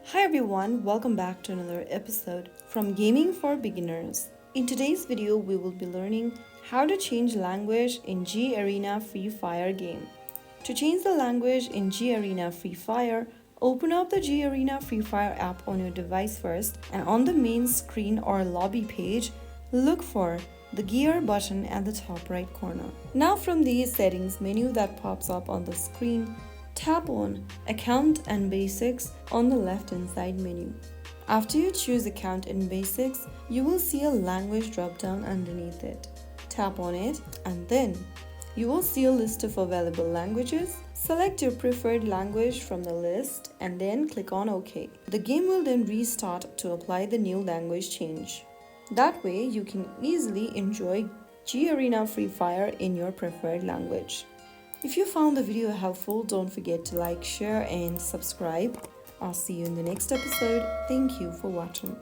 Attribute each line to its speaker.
Speaker 1: Hi everyone, welcome back to another episode from Gaming for Beginners. In today's video, we will be learning how to change language in Garena Free Fire game. To change the language in Garena Free Fire, open up the Garena Free Fire app on your device first, and on the main screen or lobby page, look for the gear button at the top right corner. Now from the settings menu that pops up on the screen, tap on Account and Basics on the left hand side menu. After you choose Account and Basics, you will see a language drop down underneath it. Tap on it and then you will see a list of available languages. Select your preferred language from the list and then click on OK. The game will then restart to apply the new language change. That way you can easily enjoy Garena Free Fire in your preferred language. If you found the video helpful, don't forget to like, share and subscribe. I'll see you in the next episode. Thank you for watching.